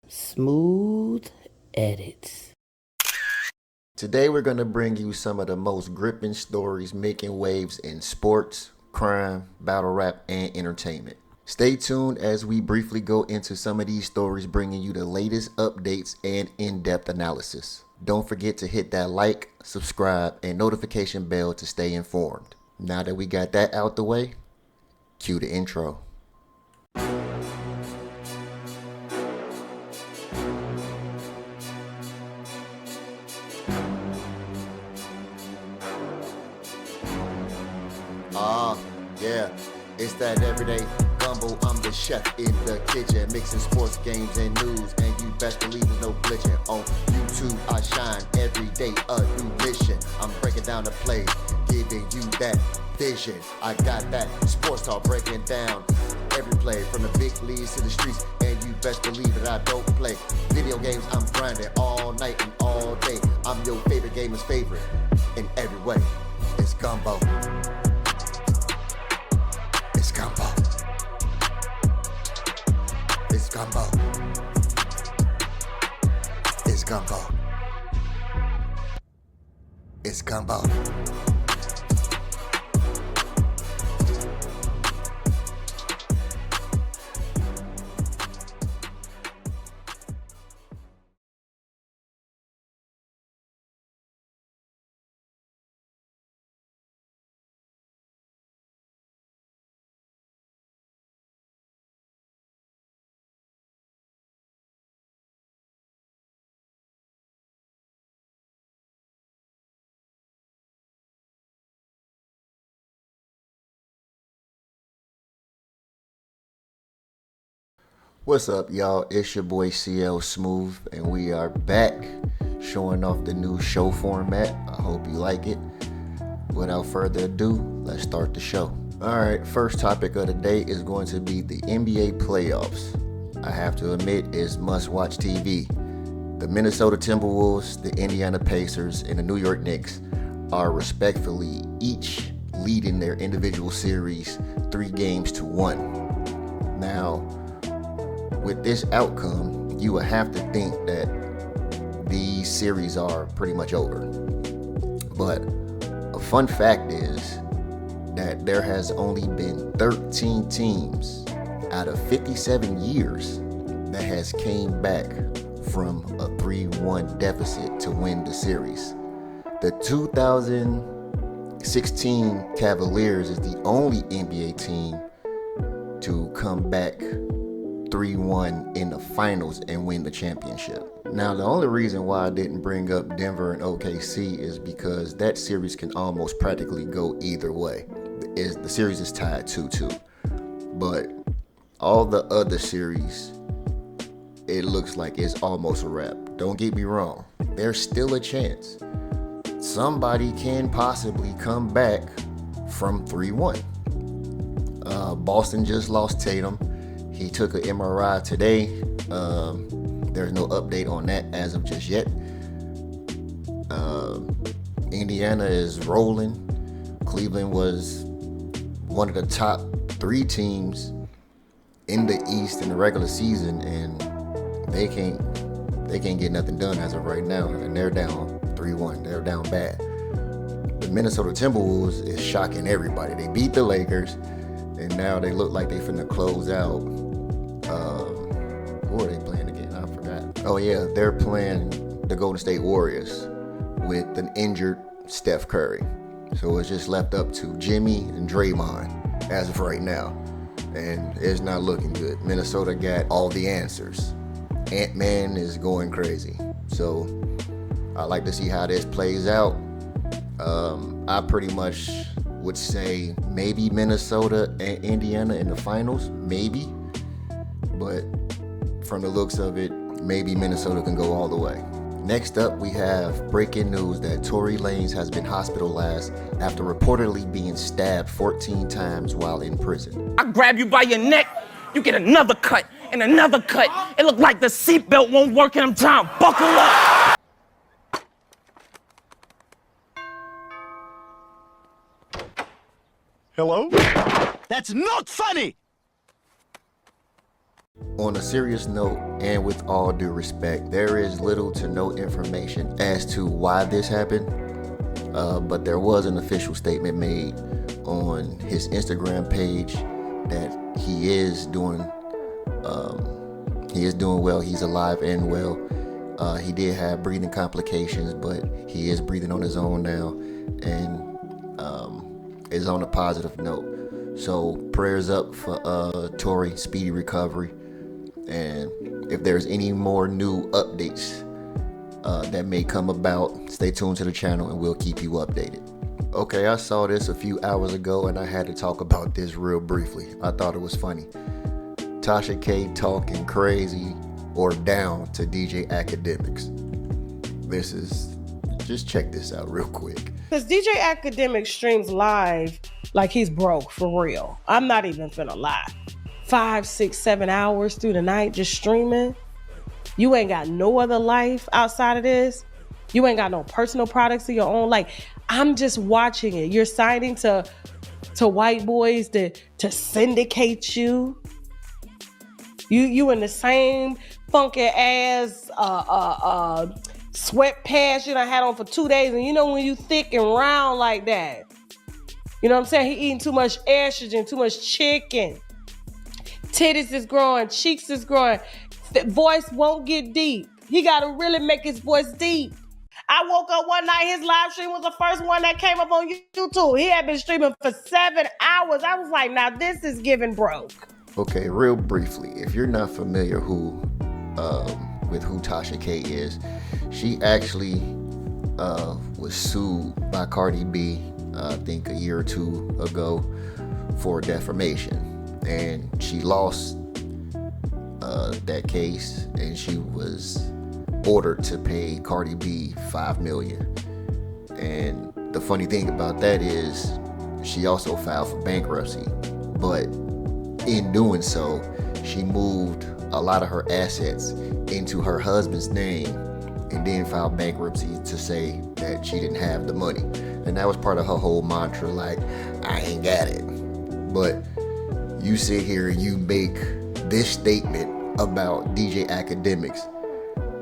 Smooth edits. Today we're going to bring you some of the most gripping stories making waves in sports, crime, battle rap, and entertainment. Stay tuned as we briefly go into some of these stories, bringing you the latest updates and in-depth analysis. Don't forget to hit that like, subscribe, and notification bell to stay informed. Now that we got that out the way, cue the intro. Yeah, it's that everyday gumbo. I'm the chef in the kitchen, mixing sports, games, and news. And you best believe there's no glitching. On YouTube, I shine every day, a new mission. I'm breaking down the plays, giving you that vision. I got that sports talk breaking down every play from the big leagues to the streets. And you best believe that I don't play video games. I'm grinding all night and all day. I'm your favorite gamer's favorite in every way. It's gumbo. It's gumbo. It's gumbo. It's gumbo. It's gumbo. What's up, y'all? It's your boy CL Smooth, and we are back showing off the new show format. I hope you like it. Without further ado, let's start the show. Alright, first topic of the day is going to be the NBA playoffs. I have to admit, it's must-watch TV. The Minnesota Timberwolves, the Indiana Pacers, and the New York Knicks are respectfully each leading their individual series 3-1. Now, with this outcome, you would have to think that these series are pretty much over. But a fun fact is that there has only been 13 teams out of 57 years that has came back from a 3-1 deficit to win the series. The 2016 Cavaliers is the only NBA team to come back 3-1 in the finals and win the championship. Now, the only reason why I didn't bring up Denver and OKC is because that series can almost practically go either way. The series is tied 2-2. But all the other series, it looks like it's almost a wrap. Don't get me wrong. There's still a chance. Somebody can possibly come back from 3-1. Boston just lost Tatum. He took an MRI today. There's no update on that as of just yet. Indiana is rolling. Cleveland was one of the top 3 teams in the East in the regular season, and they can't get nothing done as of right now, and they're down 3-1. They're down bad. The Minnesota Timberwolves is shocking everybody. They beat the Lakers, and now they look like they finna close out. Who are they playing again? I forgot. Oh yeah, they're playing the Golden State Warriors with an injured Steph Curry. So it's just left up to Jimmy and Draymond as of right now. And it's not looking good. Minnesota got all the answers. Ant-Man is going crazy. So I like to see how this plays out. I pretty much would say maybe Minnesota and Indiana in the finals, maybe. But from the looks of it, maybe Minnesota can go all the way. Next up, we have breaking news that Tory Lanez has been hospitalized after reportedly being stabbed 14 times while in prison. I grab you by your neck, you get another cut and another cut. It look like the seatbelt won't work and I'm trying to buckle up. Hello? That's not funny! On a serious note, and with all due respect, there is little to no information as to why this happened, but there was an official statement made on his Instagram page that he is doing well. He's alive and well. He did have breathing complications, but he is breathing on his own now, and is on a positive note. So prayers up for Tory, speedy recovery. And if there's any more new updates that may come about, stay tuned to the channel and we'll keep you updated. Okay, I saw this a few hours ago and I had to talk about this real briefly. I thought it was funny. Tasha K talking crazy or down to DJ Academics. Just check this out real quick. Because DJ Academic streams live like he's broke, for real. I'm not even finna lie. 5, 6, 7 hours through the night just streaming. You ain't got no other life outside of this. You ain't got no personal products of your own. Like, I'm just watching it. You're signing to white boys to syndicate you. You in the same funky ass sweatpants you done had on for 2 days, and you know when you thick and round like that, you know what I'm saying? He eating too much estrogen, too much chicken. Titties is growing, cheeks is growing, voice won't get deep. He gotta really make his voice deep. I woke up one night, his live stream was the first one that came up on YouTube. He had been streaming for 7 hours. I was like, now this is giving broke. Okay, real briefly, if you're not familiar with who Tasha K is, she actually was sued by Cardi B, I think a year or two ago, for defamation. And she lost that case, and she was ordered to pay Cardi B $5 million. And the funny thing about that is she also filed for bankruptcy, but in doing so, she moved a lot of her assets into her husband's name and then filed bankruptcy to say that she didn't have the money. And that was part of her whole mantra, like, I ain't got it. But you sit here and you make this statement about DJ Academics,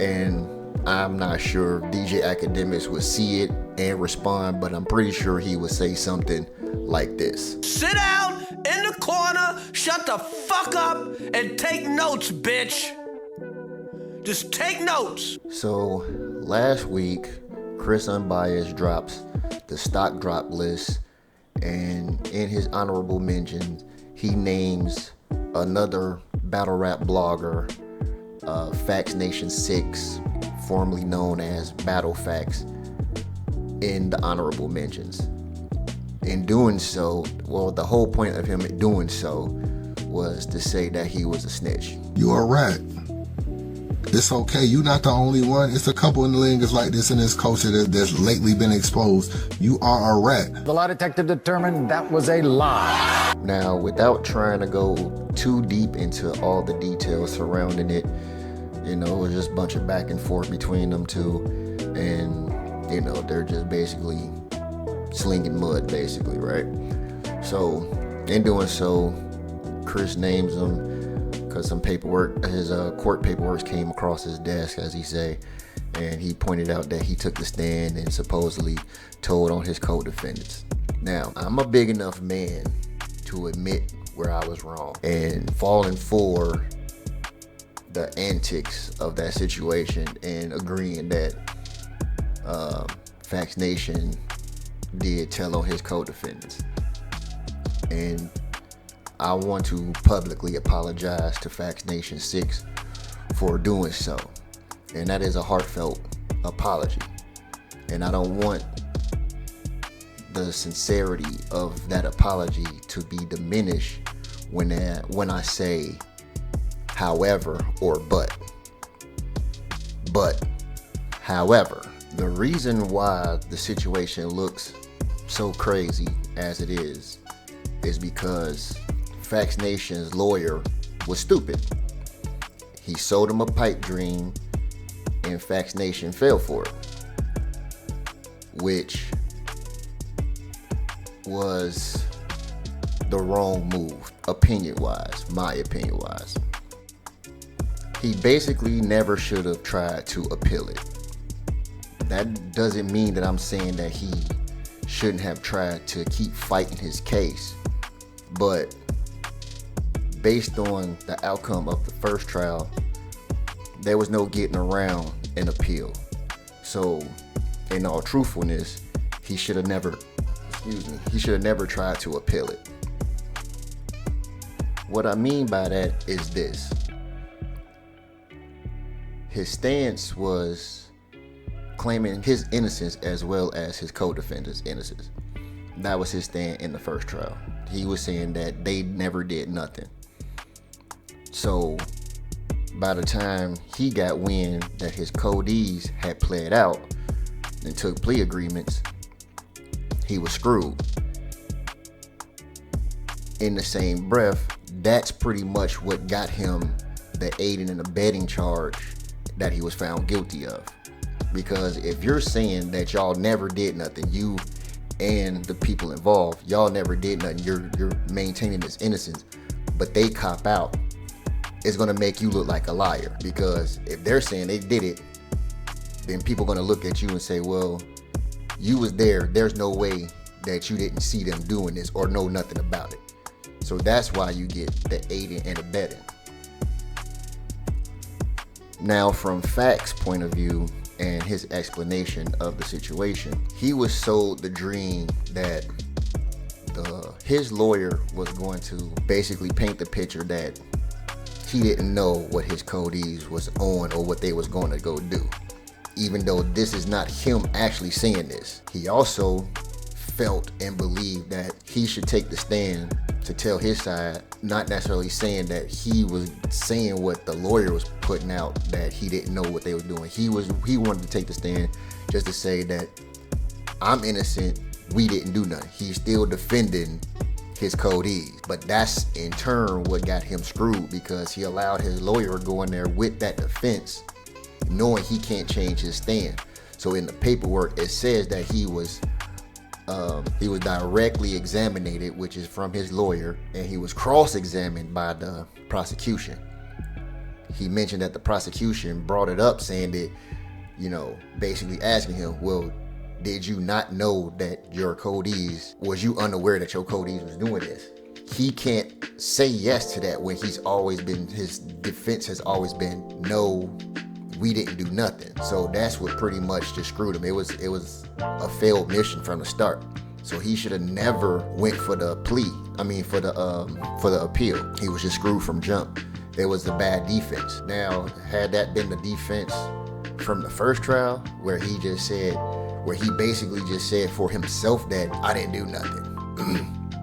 and I'm not sure if DJ Academics would see it and respond, but I'm pretty sure he would say something like this. Sit down in the corner, shut the fuck up, and take notes, bitch. Just take notes. So last week, chrisunbias drops the stock drop list, and in his honorable mentions, he names another battle rap blogger, Factz Nation 6, formerly known as Battle Factz, in the honorable mentions. In doing so, well, the whole point of him doing so was to say that he was a snitch. You are right. It's okay. You're not the only one. It's a couple in the league like this in this culture that's lately been exposed. You are a rat. The lie detective determined that was a lie. Now, without trying to go too deep into all the details surrounding it, you know, it was just a bunch of back and forth between them two. And, you know, they're just basically slinging mud, basically, right? So, in doing so, Chris names him because some paperwork, his court paperwork came across his desk, as he say, and he pointed out that he took the stand and supposedly told on his co-defendants. Now, I'm a big enough man to admit where I was wrong and falling for the antics of that situation and agreeing that Factz Nation did tell on his co-defendants. And I want to publicly apologize to Factz Nation 6 for doing so. And that is a heartfelt apology. And I don't want the sincerity of that apology to be diminished when I say however or but. But, however, the reason why the situation looks so crazy as it is because Factz Nation's lawyer was stupid. He sold him a pipe dream and Factz Nation fell for it, which was the wrong move, opinion-wise, my opinion-wise. He basically never should have tried to appeal it. That doesn't mean that I'm saying that he shouldn't have tried to keep fighting his case, but based on the outcome of the first trial, there was no getting around an appeal. So in all truthfulness, he should have never tried to appeal it. What I mean by that is this. His stance was claiming his innocence as well as his co-defendant's innocence. That was his stand in the first trial. He was saying that they never did nothing. So by the time he got wind that his codees had pled out and took plea agreements, he was screwed. In the same breath, that's pretty much what got him the aiding and abetting charge that he was found guilty of. Because if you're saying that y'all never did nothing, you and the people involved, y'all never did nothing, you're maintaining this innocence, but they cop out, it's gonna make you look like a liar. Because if they're saying they did it, then people gonna look at you and say, well, you was there, there's no way that you didn't see them doing this or know nothing about it. So that's why you get the aiding and abetting. Now, from Factz' point of view and his explanation of the situation, he was sold the dream that his lawyer was going to basically paint the picture that he didn't know what his codees was on or what they was going to go do. Even though this is not him actually saying this. He also felt and believed that he should take the stand to tell his side, not necessarily saying that he was saying what the lawyer was putting out, that he didn't know what they were doing. He wanted to take the stand just to say that I'm innocent, we didn't do nothing. He's still defending his codees. But that's in turn what got him screwed, because he allowed his lawyer to go in there with that defense, knowing he can't change his stand. So in the paperwork, it says that he was directly examined, which is from his lawyer, and he was cross-examined by the prosecution. He mentioned that the prosecution brought it up, saying that, basically asking him, well, did you not know that your codees, was you unaware that your codees was doing this? He can't say yes to that when his defense has always been, no, we didn't do nothing. So that's what pretty much just screwed him. It was a failed mission from the start. So he should have never went for the plea. For the appeal. He was just screwed from jump. It was a bad defense. Now, had that been the defense from the first trial, where he basically just said for himself that I didn't do nothing.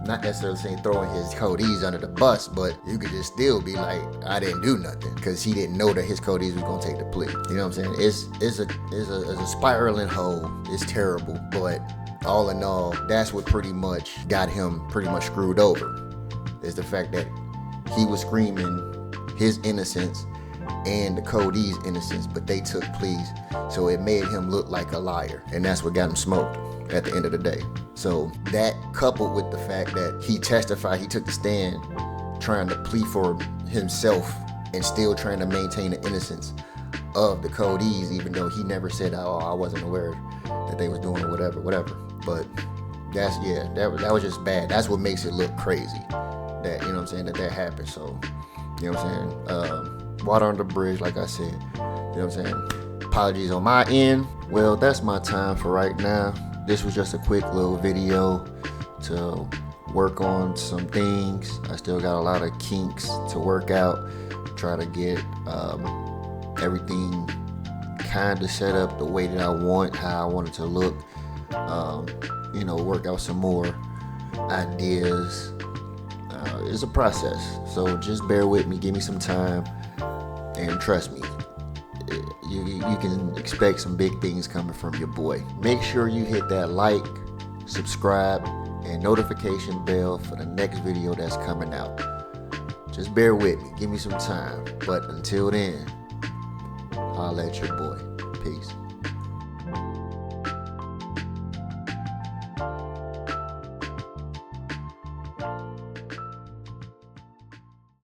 Not necessarily saying throwing his codees under the bus, but you could just still be like, I didn't do nothing, because he didn't know that his codees was gonna take the plea. You know what I'm saying? It's a spiraling hole. It's terrible, but all in all, that's what pretty much got him pretty much screwed over, is the fact that he was screaming his innocence and the codees' innocence, but they took pleas, so it made him look like a liar, and that's what got him smoked at the end of the day. So that, coupled with the fact that he testified, he took the stand trying to plead for himself and still trying to maintain the innocence of the codees, even though he never said, oh, I wasn't aware that they was doing whatever. But that was just bad. That's what makes it look crazy, that, that happened. So, water under the bridge, like I said, apologies on my end. Well, that's my time for right now. This was just a quick little video to work on some things. I still got a lot of kinks to work out, try to get everything kind of set up the way that I want, how I want it to look, work out some more ideas. It's a process, so just bear with me, give me some time, and trust me, you can expect some big things coming from your boy. Make sure you hit that like, subscribe, and notification bell for the next video that's coming out. Just bear with me, give me some time. But until then, holla at your boy. Peace.